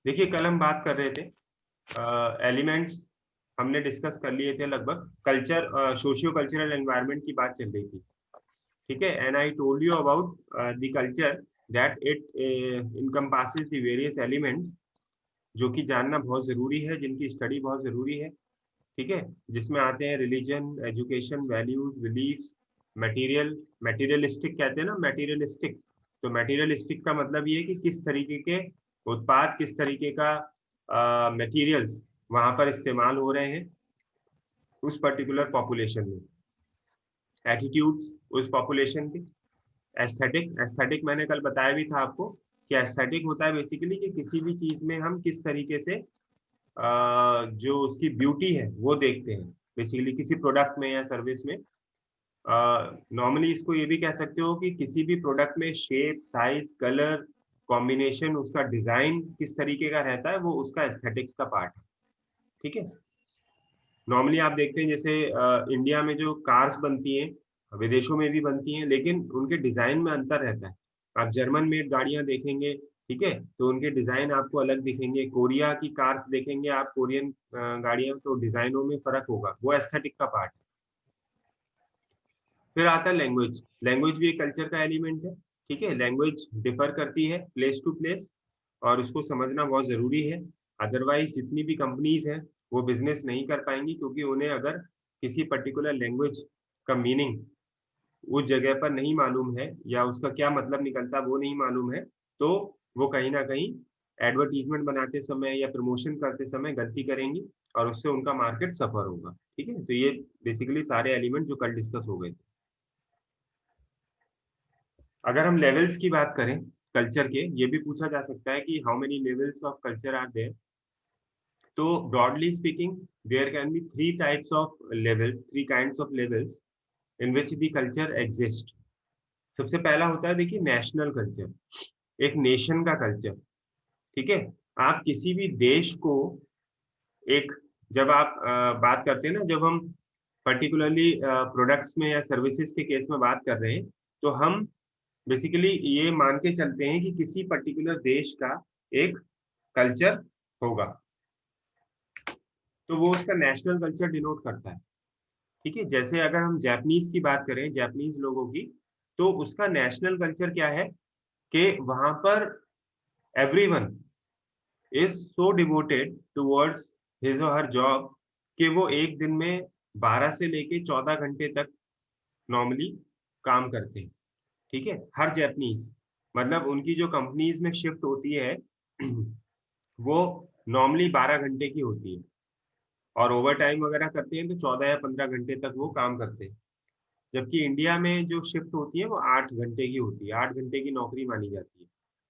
देखिए, कल हम बात कर रहे थे एलिमेंट्स, हमने डिस्कस कर लिए थे लगभग। कल्चर, सोशियो कल्चरल एनवायरनमेंट की बात चल रही थी। ठीक है, and I told you about the culture that it encompasses the various elements, जो कि जानना बहुत जरूरी है, जिनकी स्टडी बहुत जरूरी है। ठीक है, जिसमें आते हैं religion, education, values, beliefs, material. Materialistic कहते हैं ना, मटेरियलिस्टिक। तो मटेरियलिस्टिक का मतलब ये है कि किस तरीके के उत्पाद, किस तरीके का मटेरियल्स वहां पर इस्तेमाल हो रहे हैं उस पर्टिकुलर पॉपुलेशन में। एटीट्यूड्स उस पॉपुलेशन के। एस्थेटिक, एस्थेटिक मैंने कल बताया भी था आपको कि एस्थेटिक होता है बेसिकली कि किसी भी चीज में हम किस तरीके से जो उसकी ब्यूटी है वो देखते हैं, बेसिकली किसी प्रोडक्ट में या सर्विस में। नॉर्मली इसको ये भी कह सकते हो कि किसी भी प्रोडक्ट में शेप, साइज, कलर कॉम्बिनेशन, उसका डिजाइन किस तरीके का रहता है, वो उसका एस्थेटिक्स का पार्ट है। ठीक है, नॉर्मली आप देखते हैं जैसे इंडिया में जो कार्स बनती हैं, विदेशों में भी बनती हैं, लेकिन उनके डिजाइन में अंतर रहता है। आप जर्मन मेड गाड़ियां देखेंगे, ठीक है, तो उनके डिजाइन आपको अलग दिखेंगे। कोरिया की कार्स देखेंगे आप, कोरियन गाड़ियां, तो डिजाइनों में फर्क होगा, वो एस्थेटिक का पार्ट है। फिर आता है लैंग्वेज। लैंग्वेज भी एक कल्चर का एलिमेंट है। ठीक है, लैंग्वेज डिफर करती है प्लेस टू प्लेस, और उसको समझना बहुत जरूरी है। अदरवाइज जितनी भी कंपनीज हैं वो बिजनेस नहीं कर पाएंगी, क्योंकि उन्हें अगर किसी पर्टिकुलर लैंग्वेज का मीनिंग उस जगह पर नहीं मालूम है, या उसका क्या मतलब निकलता है वो नहीं मालूम है, तो वो कहीं ना कहीं एडवर्टीजमेंट बनाते समय या प्रमोशन करते समय गलती करेंगी, और उससे उनका मार्केट सफर होगा। ठीक है, तो ये बेसिकली सारे एलिमेंट जो कल डिस्कस हो गए थे। अगर हम लेवल्स की बात करें कल्चर के, ये भी पूछा जा सकता है कि how many levels of culture are there. तो broadly speaking, there can be three types of levels, three kinds of levels in which the culture exist. सबसे पहला होता है, देखिए, नेशनल कल्चर, एक नेशन का कल्चर। ठीक है, आप किसी भी देश को एक, जब आप बात करते हैं ना, जब हम पर्टिकुलरली प्रोडक्ट्स में या सर्विसेज के केस में बात कर रहे हैं, तो हम बेसिकली ये मान के चलते हैं कि किसी पर्टिकुलर देश का एक कल्चर होगा, तो वो उसका नेशनल कल्चर डिनोट करता है। ठीक है, जैसे अगर हम जापानीज की बात करें, जापानीज लोगों की, तो उसका नेशनल कल्चर क्या है कि वहां पर everyone is so devoted towards his और हर जॉब कि वो एक दिन में 12 से लेके 14 घंटे तक नॉर्मली काम करते हैं। ठीक है, हर जापानीज, मतलब उनकी जो कंपनीज में शिफ्ट होती है वो नॉर्मली 12 घंटे की होती है, और ओवर टाइम वगैरह करते हैं तो 14 या 15 घंटे तक वो काम करते हैं। जबकि इंडिया में जो शिफ्ट होती है वो 8 घंटे की होती है, 8 घंटे की नौकरी मानी जाती है।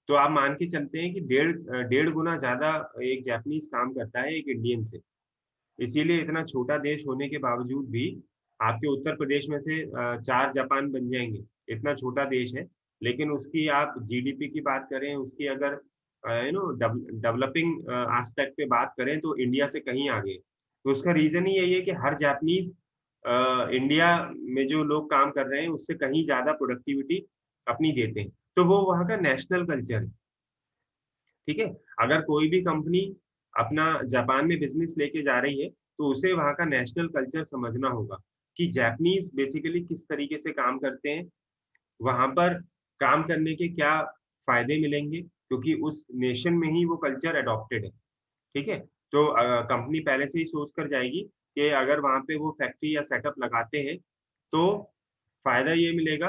तो आप मान के चलते हैं कि डेढ़ गुना ज्यादा एक जापानीज काम करता है एक इंडियन से। इसीलिए इतना छोटा देश होने के बावजूद भी आपके उत्तर प्रदेश में से 4 जापान बन जाएंगे। इतना छोटा देश है, लेकिन उसकी आप जीडीपी की बात करें, उसकी अगर डेवलपिंग एस्पेक्ट पे बात करें, तो इंडिया से कहीं आगे। तो उसका रीजन ही यही है कि हर जापानीज इंडिया में जो लोग काम कर रहे हैं उससे कहीं ज्यादा प्रोडक्टिविटी अपनी देते हैं। तो वो वहाँ का नेशनल कल्चर है। ठीक है, अगर कोई भी कंपनी अपना जापान में बिजनेस लेके जा रही है, तो उसे वहाँ का नेशनल कल्चर समझना होगा कि जापानीज बेसिकली किस तरीके से काम करते हैं, वहां पर काम करने के क्या फायदे मिलेंगे, क्योंकि उस नेशन में ही वो कल्चर अडॉप्टेड है। ठीक है, तो कंपनी पहले से ही सोच कर जाएगी कि अगर वहां पे वो फैक्ट्री या सेटअप लगाते हैं, तो फायदा ये मिलेगा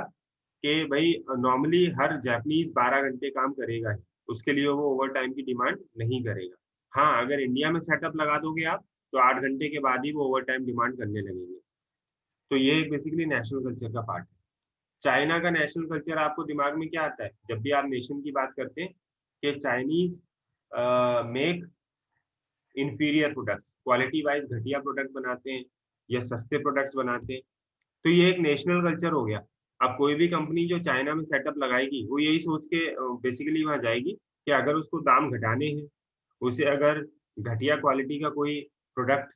कि भाई नॉर्मली हर जापानीज 12 घंटे काम करेगा ही, उसके लिए वो ओवर टाइम की डिमांड नहीं करेगा। हाँ, अगर इंडिया में सेटअप लगा दोगे आप, तो 8 घंटे के बाद ही वो ओवर टाइम डिमांड करने लगेंगे। तो ये बेसिकली नेशनल कल्चर का पार्ट है। चाइना का नेशनल कल्चर आपको दिमाग में क्या आता है जब भी आप नेशन की बात करते हैं? कि Chinese make inferior products, quality wise घटिया प्रोडक्ट बनाते हैं या सस्ते प्रोडक्ट्स बनाते हैं। तो ये एक नेशनल कल्चर हो गया। अब कोई भी कंपनी जो चाइना में सेटअप लगाएगी, वो यही सोच के बेसिकली वहां जाएगी कि अगर उसको दाम घटाने हैं, उसे अगर घटिया क्वालिटी का कोई प्रोडक्ट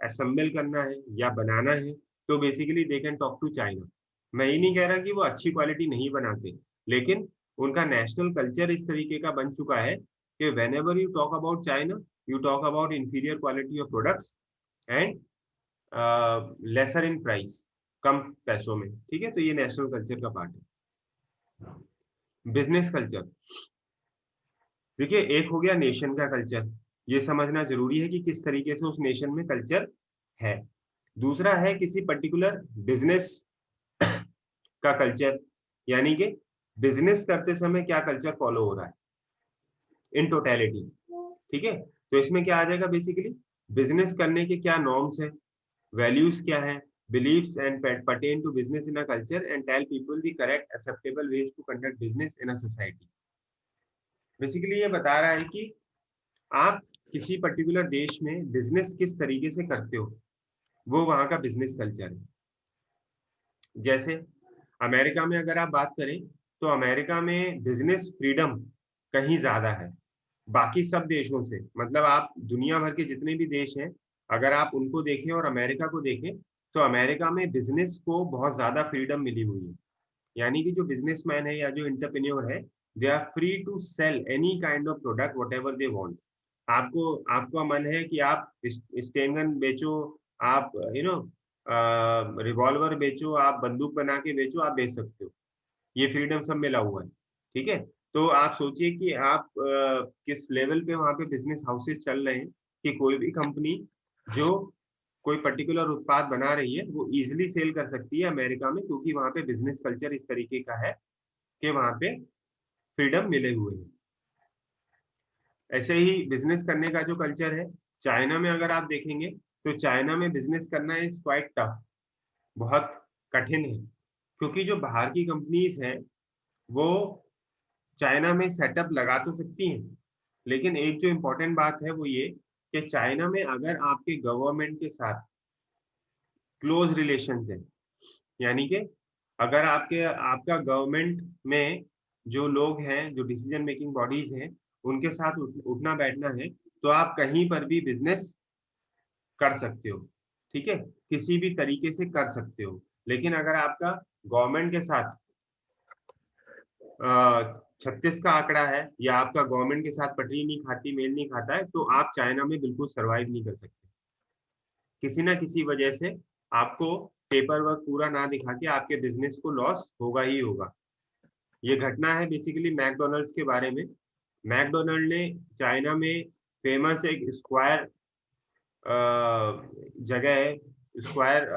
असेंबल करना है या बनाना है, तो basically they can talk to China. मैं ये नहीं कह रहा कि वो अच्छी क्वालिटी नहीं बनाते, लेकिन उनका नेशनल कल्चर इस तरीके का बन चुका है कि whenever you talk about China, you talk about inferior quality of products and lesser in price, कम पैसों में, ठीक है। तो ये नेशनल कल्चर का पार्ट है। बिजनेस कल्चर, देखिए एक हो गया नेशन का कल्चर, ये समझना जरूरी है कि किस तरीके से उस नेशन में कल्चर है। दूसरा है किसी पर्टिकुलर बिजनेस का कल्चर, यानी कि बिजनेस करते समय क्या कल्चर फॉलो हो रहा है इन टोटलिटी, ठीक है। तो इसमें क्या आ जाएगा, बेसिकली बिजनेस करने के क्या नॉर्म्स हैं, वैल्यूज क्या है, beliefs and pertain to business in a culture and tell people the correct acceptable ways to conduct business in a society। Basically ये बता रहा है कि आप किसी पर्टिकुलर देश में बिजनेस किस तरीके से करते हो, वो वहां का बिजनेस कल्चर है। जैसे अमेरिका में अगर आप बात करें तो अमेरिका में बिजनेस फ्रीडम कहीं ज्यादा है बाकी सब देशों से। मतलब आप दुनिया भर के जितने भी देश हैं, अगर आप उनको देखें और अमेरिका को देखें, तो अमेरिका में बिजनेस को बहुत ज्यादा फ्रीडम मिली हुई है। यानी कि जो बिजनेसमैन है या जो एंटरप्रेन्योर है, they are free to sell any kind of product whatever they want. आपको आपका मन है कि आप स्टेनगन बेचो, आप रिवॉल्वर बेचो, आप बंदूक बना के बेचो, आप बेच सकते हो। ये फ्रीडम सब मिला हुआ है, ठीक है। तो आप सोचिए कि आप किस लेवल पे वहां पे बिजनेस हाउसेस चल रहे हैं कि कोई भी कंपनी जो कोई पर्टिकुलर उत्पाद बना रही है वो इजिली सेल कर सकती है अमेरिका में, क्योंकि वहां पे बिजनेस कल्चर इस तरीके का है कि वहां पे फ्रीडम मिले हुए हैं। ऐसे ही बिजनेस करने का जो कल्चर है चाइना में, अगर आप देखेंगे तो चाइना में बिजनेस करना इज क्वाइट टफ, बहुत कठिन है, क्योंकि जो बाहर की कंपनीज हैं वो चाइना में सेटअप लगा तो सकती हैं, लेकिन एक जो इम्पोर्टेंट बात है वो ये कि चाइना में अगर आपके गवर्नमेंट के साथ क्लोज रिलेशन है, यानी कि अगर आपका गवर्नमेंट में जो लोग हैं, जो डिसीजन मेकिंग बॉडीज हैं, उनके साथ उठना बैठना है, तो आप कहीं पर भी बिजनेस कर सकते हो, ठीक है, किसी भी तरीके से कर सकते हो। लेकिन अगर आपका गवर्नमेंट के साथ 36 का आंकड़ा है या आपका गवर्नमेंट के साथ पटरी नहीं खाती, मेल नहीं खाता है, तो आप चाइना में बिल्कुल सरवाइव नहीं कर सकते। किसी ना किसी वजह से आपको पेपर वर्क पूरा ना दिखा के आपके बिजनेस को लॉस होगा ही होगा। ये घटना है बेसिकली मैकडोनल्ड्स के बारे में। मैकडोनल्ड ने चाइना में फेमस एक स्क्वायर जगह है, स्क्वायर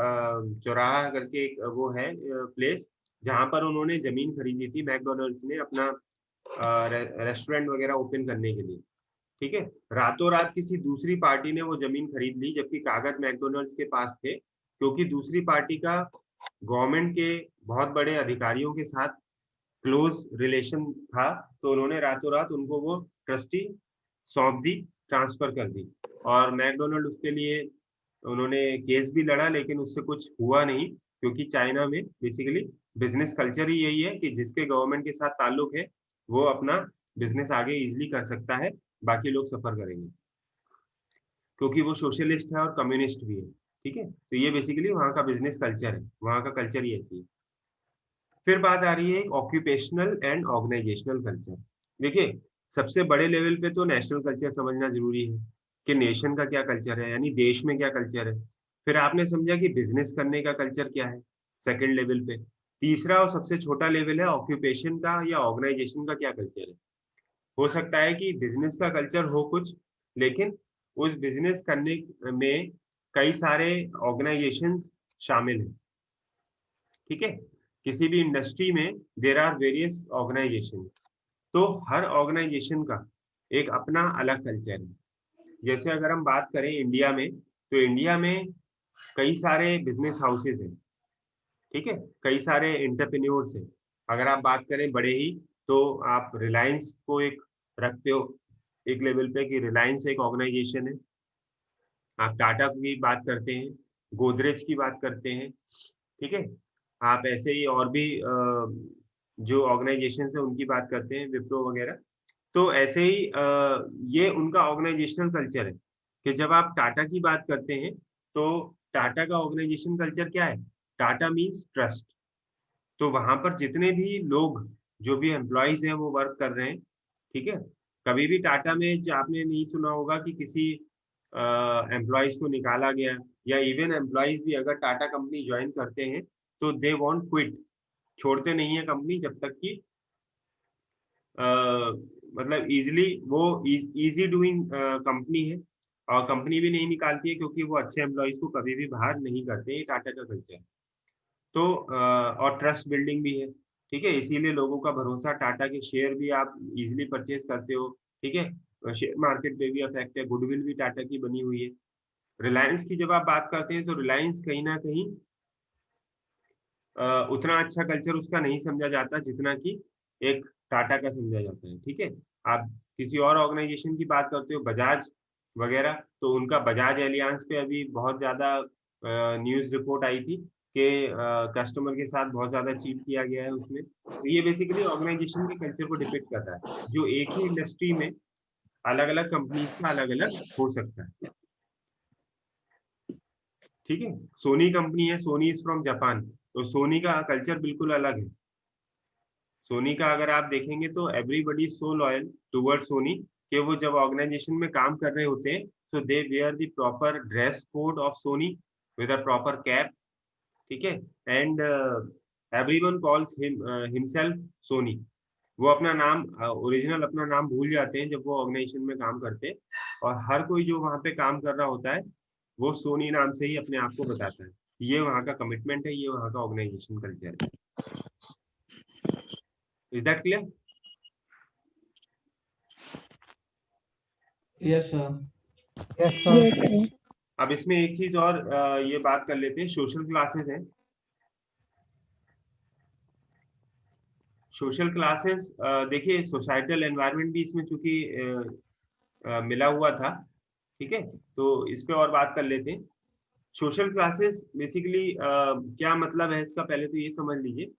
चौराहा करके एक वो है प्लेस, जहां पर उन्होंने जमीन खरीदी थी मैकडोनल्ड्स ने अपना रेस्टोरेंट वगैरह ओपन करने के लिए, ठीक है। रातों रात किसी दूसरी पार्टी ने वो जमीन खरीद ली, जबकि कागज मैकडोनल्ड्स के पास थे, क्योंकि दूसरी पार्टी का गवर्नमेंट के बहुत बड़े अधिकारियों के साथ क्लोज रिलेशन था, तो उन्होंने रातों रात उनको वो ट्रस्टी सौंप दी, ट्रांसफर कर दी। और मैकडोनल्ड उसके लिए उन्होंने केस भी लड़ा, लेकिन उससे कुछ हुआ नहीं, क्योंकि चाइना में बेसिकली बिजनेस कल्चर ही यही है कि जिसके गवर्नमेंट के साथ ताल्लुक है वो अपना बिजनेस आगे इजिली कर सकता है, बाकी लोग सफर करेंगे, क्योंकि वो सोशलिस्ट है और कम्युनिस्ट भी है, ठीक है। तो ये बेसिकली वहाँ का बिजनेस कल्चर है, वहाँ का कल्चर ही ऐसी है। फिर बात आ रही है ऑक्यूपेशनल एंड ऑर्गेनाइजेशनल कल्चर। देखिए सबसे बड़े लेवल पे तो नेशनल कल्चर समझना जरूरी है कि नेशन का क्या कल्चर है, यानी देश में क्या कल्चर है। फिर आपने समझा कि बिजनेस करने का कल्चर क्या है सेकंड लेवल पे। तीसरा और सबसे छोटा लेवल है ऑक्यूपेशन का या ऑर्गेनाइजेशन का क्या कल्चर है। हो सकता है कि बिजनेस का कल्चर हो कुछ, लेकिन उस बिजनेस करने में कई सारे ऑर्गेनाइजेशन शामिल हैं, ठीक है। किसी भी इंडस्ट्री में देर आर वेरियस ऑर्गेनाइजेशन, तो हर ऑर्गेनाइजेशन का एक अपना अलग कल्चर है। जैसे अगर हम बात करें इंडिया में, तो इंडिया में कई सारे बिजनेस हाउसेज हैं, ठीक है, कई सारे एंटरप्रेन्योर्स हैं। अगर आप बात करें बड़े ही, तो आप रिलायंस को एक रखते हो एक लेवल पे कि रिलायंस एक ऑर्गेनाइजेशन है। आप टाटा की बात करते हैं, गोदरेज की बात करते हैं, ठीक है। आप ऐसे ही और भी जो ऑर्गेनाइजेशन है उनकी बात करते हैं, विप्रो वगैरह। तो ऐसे ही ये उनका ऑर्गेनाइजेशनल कल्चर है कि जब आप टाटा की बात करते हैं तो टाटा का ऑर्गेनाइजेशन कल्चर क्या है, टाटा मीन्स ट्रस्ट। तो वहां पर जितने भी लोग, जो भी एम्प्लॉयज हैं वो वर्क कर रहे हैं, ठीक है, कभी भी टाटा में आपने नहीं सुना होगा कि किसी एम्प्लॉयज को निकाला गया, या इवन एम्प्लॉयज भी अगर टाटा कंपनी ज्वाइन करते हैं तो दे वॉन्ट क्विट, छोड़ते नहीं है कंपनी जब तक कि मतलब इजिली वो इजी डूइंग कंपनी है, और कंपनी भी नहीं निकालती है क्योंकि वो अच्छे एम्प्लॉयज को कभी भी बाहर नहीं करते, ये टाटा का कल्चर है। तो और ट्रस्ट बिल्डिंग भी है, ठीक है, इसीलिए लोगों का भरोसा, टाटा के शेयर भी आप इजिली परचेज करते हो, ठीक है, शेयर मार्केट पे भी अफेक्ट है, गुडविल भी टाटा की बनी हुई है। रिलायंस की जब आप बात करते हैं तो रिलायंस कहीं ना कहीं उतना अच्छा कल्चर उसका नहीं समझा जाता जितना कि एक टाटा का समझा जाता है, ठीक है। आप किसी और ऑर्गेनाइजेशन की बात करते हो, बजाज वगैरह, तो उनका बजाज एलियांस पे अभी बहुत ज्यादा न्यूज रिपोर्ट आई थी कि कस्टमर के साथ बहुत ज्यादा चीट किया गया है उसमें। तो ये बेसिकली ऑर्गेनाइजेशन के कल्चर को डिपिक्ट करता है, जो एक ही इंडस्ट्री में अलग अलग कंपनीज का अलग अलग हो सकता है, ठीक है। सोनी कंपनी है, सोनी इज फ्रॉम जापान, तो सोनी का कल्चर बिल्कुल अलग है। सोनी का अगर आप देखेंगे तो everybody so loyal toward Sony कि वो जब ऑर्गेनाइजेशन में काम कर रहे होते हैं so they wear the proper dress code of Sony with a proper cap, ठीक है। And everyone calls himself Sony. वो अपना नाम ओरिजिनल अपना नाम भूल जाते हैं जब वो ऑर्गेनाइजेशन में काम करते हैं, और हर कोई जो वहां पे काम कर रहा होता है वो सोनी नाम से ही अपने आप को बताता है। ये वहां का कमिटमेंट है, ये वहां का ऑर्गेनाइजेशन कल्चर है। Is that clear? Yes sir. Yes, sir. अब इसमें एक चीज और ये बात कर लेते हैं, सोशल क्लासेस हैं। सोशल क्लासेस देखिए, सोसाइटल एनवायरनमेंट भी इसमें चूंकि मिला हुआ था, ठीक है, तो इस पे और बात कर लेते हैं। सोशल क्लासेस बेसिकली क्या मतलब है इसका, पहले तो ये समझ लीजिए।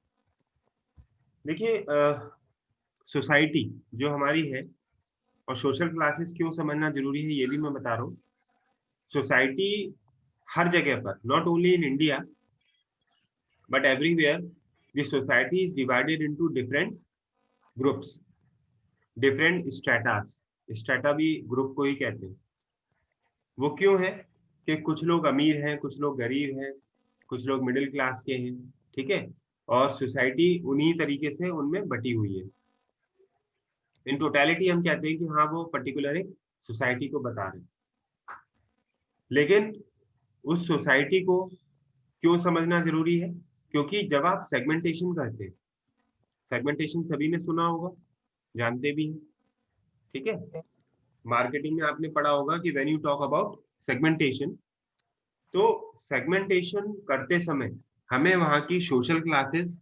देखिए सोसाइटी जो हमारी है, और सोशल क्लासेस क्यों समझना जरूरी है ये भी मैं बता रहा हूँ। सोसाइटी हर जगह पर, not only in India but everywhere, the society is divided into different groups, different stratas. Strata भी ग्रुप को ही कहते हैं। वो क्यों है कि कुछ लोग अमीर हैं, कुछ लोग गरीब हैं, कुछ लोग मिडिल क्लास के हैं, ठीक है, और सोसाइटी उन्हीं तरीके से उनमें बटी हुई है। इन टोटलिटी हम कहते हैं कि हाँ वो पर्टिकुलर एक सोसाइटी को बता रहे हैं। लेकिन उस सोसाइटी को क्यों समझना जरूरी है? क्योंकि जब आप सेगमेंटेशन करते हैं, सेगमेंटेशन सभी ने सुना होगा, जानते भी हैं, ठीक है। मार्केटिंग में आपने पढ़ा होगा कि when you talk about segmentation, तो सेगमेंटेशन करते समय हमें वहाँ की सोशल क्लासेस,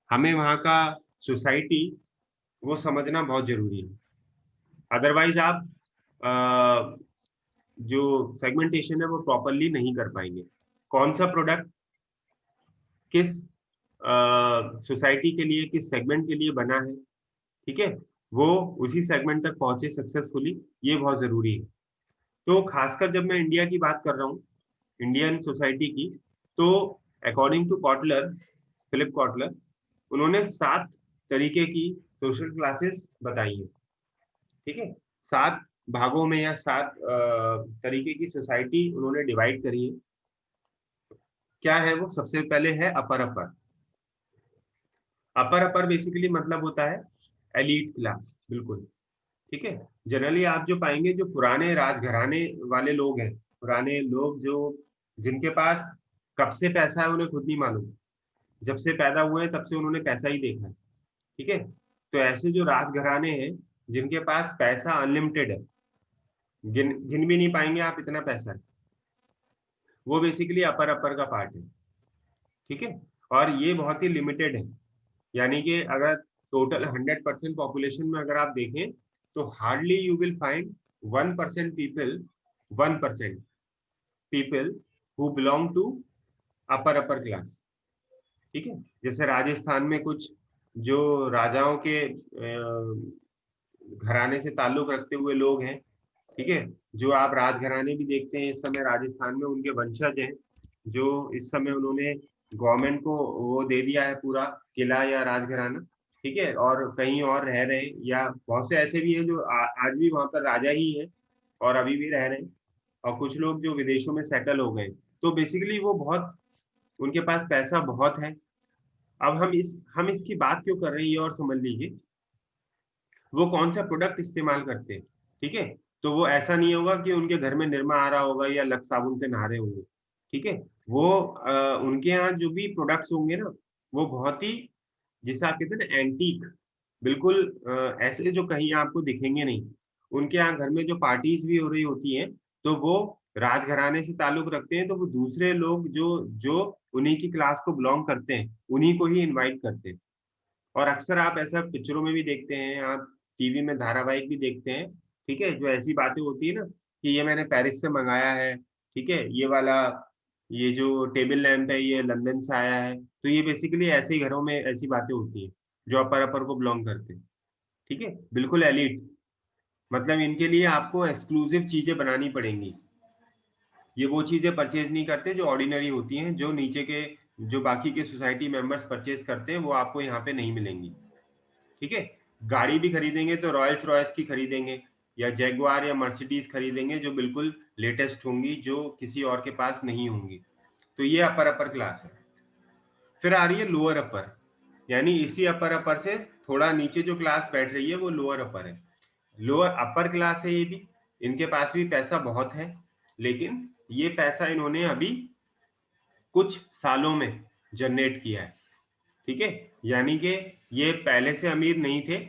हमें वहाँ का सोसाइटी वो समझना बहुत जरूरी है। अदरवाइज आप जो सेगमेंटेशन है वो प्रॉपरली नहीं कर पाएंगे। कौन सा प्रोडक्ट किस सोसाइटी के लिए, किस सेगमेंट के लिए बना है, ठीक है, वो उसी सेगमेंट तक पहुंचे सक्सेसफुली, ये बहुत जरूरी है। तो खासकर जब मैं इंडिया की बात कर रहा हूँ, इंडियन सोसाइटी की, तो according to Kotler, Philip Kotler, उन्होंने 7 तरीके की सोशल क्लासेस बताई है, ठीक है। 7 भागों में या 7 तरीके की सोसाइटी उन्होंने डिवाइड करी है। क्या है वो? सबसे पहले है अपर अपर। अपर अपर बेसिकली मतलब होता है एलीट क्लास, बिल्कुल, ठीक है। जनरली आप जो पाएंगे, जो पुराने राजघराने वाले लोग हैं, पुराने लोग जो, जिनके पास कब से पैसा है उन्हें खुद नहीं मालूम, जब से पैदा हुए तब से उन्होंने पैसा ही देखा है, ठीक है। तो ऐसे जो राजघराने हैं जिनके पास पैसा अनलिमिटेड है, गिन गिन भी नहीं पाएंगे आप, इतना पैसा है, वो बेसिकली अपर अपर का पार्ट है, ठीक है। और ये बहुत ही लिमिटेड है, यानी कि अगर टोटल 100% पॉपुलेशन में अगर आप देखें तो hardly you will find 1% people, 1% people who belong to upper upper class, ठीक है। जैसे राजस्थान में कुछ जो राजाओं के घराने से ताल्लुक रखते हुए लोग हैं, ठीक है, जो आप राजघराने भी देखते हैं इस समय राजस्थान में, उनके वंशज हैं, जो इस समय उन्होंने गवर्नमेंट को वो दे दिया है पूरा किला या राजघराना, ठीक है, और कहीं और रह रहे हैं, या बहुत से ऐसे भी हैं जो आज भी वहां पर राजा ही हैं और अभी भी रह रहे हैं, और कुछ लोग जो विदेशों में सेटल हो गए। तो बेसिकली वो बहुत, उनके पास पैसा बहुत है। अब हम इसकी बात क्यों कर रहे हैं ये और समझ लीजिए, वो कौन सा प्रोडक्ट इस्तेमाल करते हैं। ठीक है, तो वो ऐसा नहीं होगा कि उनके घर में निरमा आ रहा होगा या लक्स साबुन से नहा रहे होंगे। ठीक है, वो उनके यहाँ जो भी प्रोडक्ट्स होंगे ना, वो बहुत ही, जिसे आप कहते हैं ना एंटीक, बिल्कुल ऐसे जो कहीं आपको दिखेंगे नहीं। उनके यहाँ घर में जो पार्टीज भी हो रही होती हैं, तो वो राजघराने से ताल्लुक रखते हैं, तो वो दूसरे लोग जो जो उन्हीं की क्लास को बिलोंग करते हैं, उन्हीं को ही इनवाइट करते हैं। और अक्सर आप ऐसा पिक्चरों में भी देखते हैं, आप टीवी में धारावाहिक भी देखते हैं। ठीक है, जो ऐसी बातें होती है ना कि ये मैंने पेरिस से मंगाया है, ठीक है, ये वाला, ये जो टेबल लैंप है ये लंदन से आया है। तो ये बेसिकली ऐसे ही घरों में ऐसी बातें होती हैं जो अपर अपर को बिलोंग करते हैं। ठीक है, बिल्कुल एलिट, मतलब इनके लिए आपको एक्सक्लूसिव चीजें बनानी पड़ेंगी। ये वो चीजें परचेज नहीं करते जो ऑर्डिनरी होती हैं, जो नीचे के, जो बाकी के सोसाइटी मेंबर्स परचेज करते हैं, वो आपको यहाँ पे नहीं मिलेंगी। ठीक है, गाड़ी भी खरीदेंगे तो रॉयल्स रॉयल्स की खरीदेंगे, या जैगवार या मर्सिडीज खरीदेंगे, जो बिल्कुल लेटेस्ट होंगी, जो किसी और के पास नहीं होंगी। तो ये अपर अपर क्लास है। फिर आ रही है लोअर अपर, यानी इसी अपर अपर से थोड़ा नीचे जो क्लास बैठ रही है वो लोअर अपर है। लोअर अपर क्लास है ये भी, इनके पास भी पैसा बहुत है, लेकिन ये पैसा इन्होंने अभी कुछ सालों में जनरेट किया है। ठीक है, यानी कि ये पहले से अमीर नहीं थे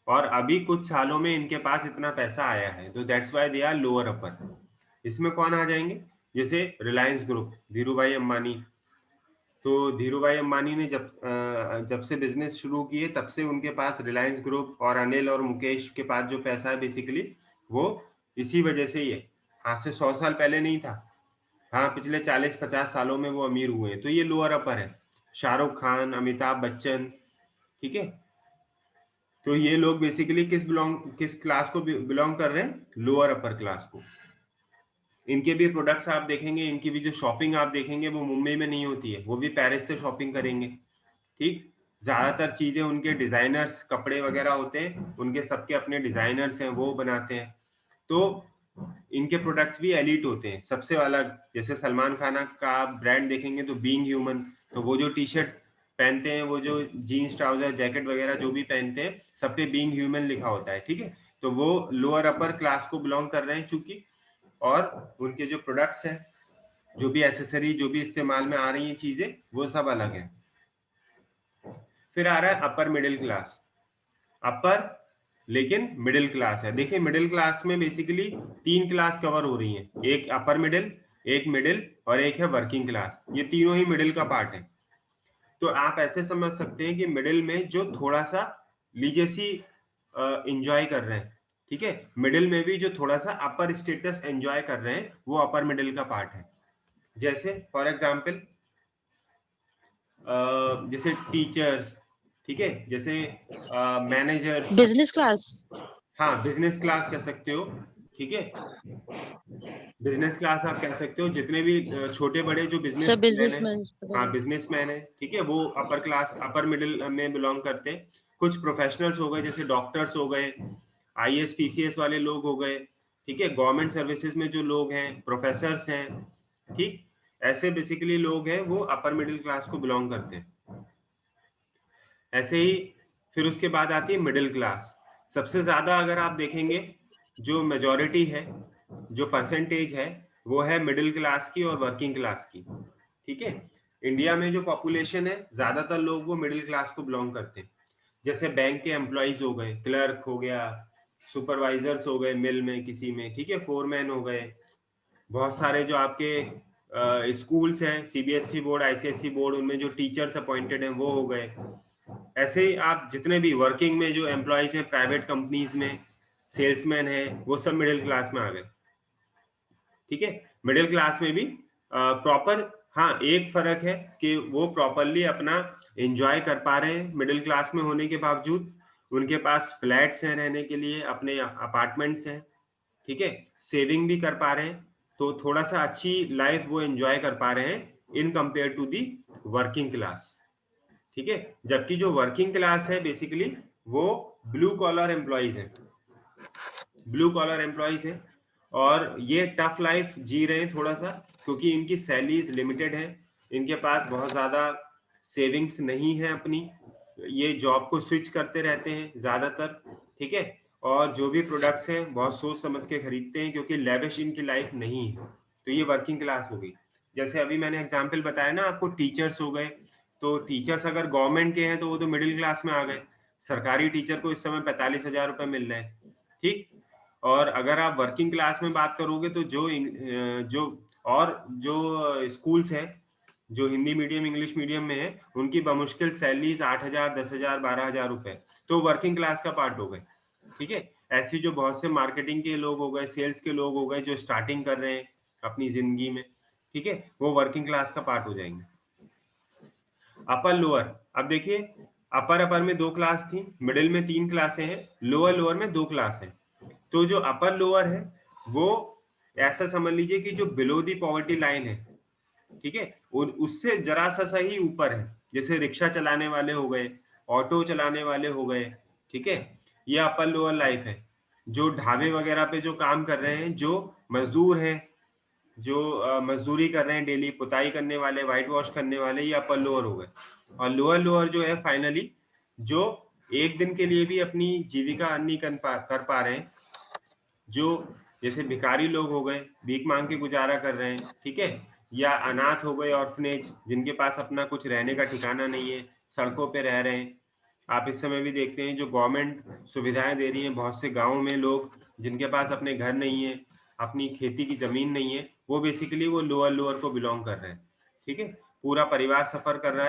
और अभी कुछ सालों में इनके पास इतना पैसा आया है, तो that's why they are lower upper. इसमें कौन आ जाएंगे, जैसे रिलायंस ग्रुप, धीरू भाई अंबानी। तो धीरू भाई अंबानी ने जब से बिजनेस शुरू किए, तब से उनके पास रिलायंस ग्रुप, और अनिल और मुकेश के पास जो पैसा है बेसिकली वो इसी वजह से ही है। आज से 100 साल पहले नहीं था, हाँ पिछले 40-50 सालों में वो अमीर हुए हैं। तो ये लोअर अपर है, शाहरुख खान, अमिताभ बच्चन। ठीक है, तो ये लोग बेसिकली किस क्लास को बिलोंग कर रहे हैं, लोअर अपर क्लास को। इनके भी प्रोडक्ट्स आप देखेंगे, इनकी भी जो शॉपिंग आप देखेंगे वो मुंबई में नहीं होती है, वो भी पेरिस से शॉपिंग करेंगे। ठीक, ज्यादातर चीजें उनके डिजाइनर्स, कपड़े वगैरह होते हैं उनके, सबके अपने डिजाइनर्स हैं, वो बनाते हैं। तो इनके प्रोडक्ट्स भी एलिट होते हैं, सबसे अलग। जैसे सलमान खान का ब्रांड देखेंगे तो बीइंग ह्यूमन, तो वो जो टी शर्ट पहनते हैं, वो जो जीन्स ट्राउजर जैकेट वगैरह जो भी पहनते हैं, सब पे बीइंग ह्यूमन लिखा होता है। ठीक है, तो वो लोअर अपर क्लास को बिलोंग कर रहे हैं चूंकि, और उनके जो प्रोडक्ट्स हैं, जो भी एसेसरी, जो भी इस्तेमाल में आ रही हैं चीजें, वो सब अलग है। फिर आ रहा है अपर मिडिल क्लास। अपर लेकिन मिडिल क्लास है। देखिए मिडिल क्लास में बेसिकली 3 क्लास कवर हो रही हैं, एक अपर मिडिल, एक मिडिल, और एक है वर्किंग क्लास। ये तीनों ही मिडिल का पार्ट है। तो आप ऐसे समझ सकते हैं कि मिडिल में जो थोड़ा सा लीजेसी एंजॉय कर रहे हैं, ठीक है, मिडिल में भी जो थोड़ा सा अपर स्टेटस एंजॉय कर रहे हैं, वो अपर मिडिल का पार्ट है। जैसे फॉर एग्जाम्पल, जैसे टीचर्स, ठीक है, जैसे मैनेजर्स। Business class. हाँ, बिजनेस क्लास कह सकते हो। ठीक है, बिजनेस क्लास आप कह सकते हो, जितने भी छोटे बड़े जो अच्छा, बिजनेसमैन है, बिजनेसमैन हाँ वगैरह। बिजनेसमैन है, ठीक है, वो अपर क्लास, अपर मिडिल में बिलोंग करते हैं। कुछ प्रोफेशनल्स हो गए, जैसे डॉक्टर्स हो गए, आईएएस पीसीएस वाले लोग हो गए, ठीक है, गवर्नमेंट सर्विसेज में जो लोग हैं, प्रोफेसर्स हैं, ठीक, ऐसे बेसिकली लोग हैं, वो अपर मिडिल क्लास को बिलोंग करते हैं। ऐसे ही फिर उसके बाद आती है मिडिल क्लास। सबसे ज्यादा अगर आप देखेंगे, जो मेजॉरिटी है, जो परसेंटेज है, वो है मिडिल क्लास की और वर्किंग क्लास की। ठीक है, इंडिया में जो पॉपुलेशन है, ज्यादातर लोग वो मिडिल क्लास को बिलोंग करते हैं। जैसे बैंक के एम्प्लॉइज हो गए, क्लर्क हो गया, सुपरवाइजर्स हो गए मिल में किसी में, ठीक है, फोरमैन हो गए, बहुत सारे जो आपके स्कूल्स हैं, सीबीएसई बोर्ड, आईसीएसई बोर्ड, उनमें जो टीचर्स अपॉइंटेड हैं वो हो गए। ऐसे ही आप जितने भी वर्किंग में जो एम्प्लॉयज हैं प्राइवेट कंपनीज में, सेल्समैन है, वो सब मिडिल क्लास में आ गए। ठीक है, मिडिल क्लास में भी प्रॉपर, हाँ एक फर्क है कि वो प्रॉपरली अपना एंजॉय कर पा रहे हैं मिडिल क्लास में होने के बावजूद। उनके पास फ्लैट्स हैं रहने के लिए, अपने अपार्टमेंट्स हैं, ठीक है, सेविंग भी कर पा रहे हैं, तो थोड़ा सा अच्छी लाइफ वो एंजॉय कर पा रहे हैं in compare to the working class. ठीक है। जबकि जो वर्किंग क्लास है बेसिकली वो ब्लू कॉलर एम्प्लॉइज है, ब्लू कॉलर एम्प्लॉइज है, और ये टफ लाइफ जी रहे हैं थोड़ा सा, क्योंकि इनकी सैलरीज लिमिटेड है, इनके पास बहुत ज्यादा सेविंग्स नहीं है अपनी, ये जॉब को स्विच करते रहते हैं ज्यादातर, ठीक है। और जो भी प्रोडक्ट्स हैं बहुत सोच समझ के खरीदते हैं, क्योंकि लेविश इनकी लाइफ नहीं है। तो ये वर्किंग क्लास हो गई। जैसे अभी मैंने एग्जाम्पल बताया ना आपको, टीचर्स हो गए, तो टीचर्स अगर गवर्नमेंट के हैं तो वो तो मिडिल क्लास में आ गए, सरकारी टीचर को इस समय 45,000 रुपए मिल रहे हैं, ठीक। और अगर आप वर्किंग क्लास में बात करोगे तो जो स्कूल्स हैं जो हिंदी मीडियम इंग्लिश मीडियम में है, उनकी बमुश्किल सैलरीज 8,000 10,000 12,000 रुपए, तो वर्किंग क्लास का पार्ट हो गए, ठीक है। ऐसी जो बहुत से मार्केटिंग के लोग हो गए, सेल्स के लोग हो गए, जो स्टार्टिंग कर रहे हैं अपनी जिंदगी में, ठीक है, वो वर्किंग क्लास का पार्ट हो जाएंगे। अपर लोअर, अब देखिए अपर में 2 क्लास थी, मिडिल में 3 क्लासें हैं, लोअर में 2 क्लास हैं। तो जो अपर लोअर है वो ऐसा समझ लीजिए कि जो बिलो दी पॉवर्टी लाइन है, ठीक है, उससे जरा सा सही ऊपर है, जैसे रिक्शा चलाने वाले हो गए, ऑटो चलाने वाले हो गए, ठीक है। ये अपर लोअर लाइफ है। जो ढाबे वगैरह पे जो काम कर रहे हैं, जो मजदूर हैं, जो मजदूरी कर रहे हैं, डेली पुताई करने वाले, व्हाइट वॉश करने वाले, ये अपर लोअर हो गए। और लोअर जो है फाइनली जो एक दिन के लिए भी अपनी जीविका अन्य कर पा रहे हैं, जो जैसे भिखारी लोग हो गए, भीख मांग के गुजारा कर रहे हैं, ठीक है, या अनाथ हो गए, ऑर्फनेज, जिनके पास अपना कुछ रहने का ठिकाना नहीं है, सड़कों पे रह रहे हैं। आप इस समय भी देखते हैं जो गवर्नमेंट सुविधाएं दे रही है, बहुत से गाँव में लोग जिनके पास अपने घर नहीं है, अपनी खेती की जमीन नहीं है, वो बेसिकली वो लोअर को बिलोंग कर रहे हैं, ठीक है। पूरा परिवार सफर कर रहा है।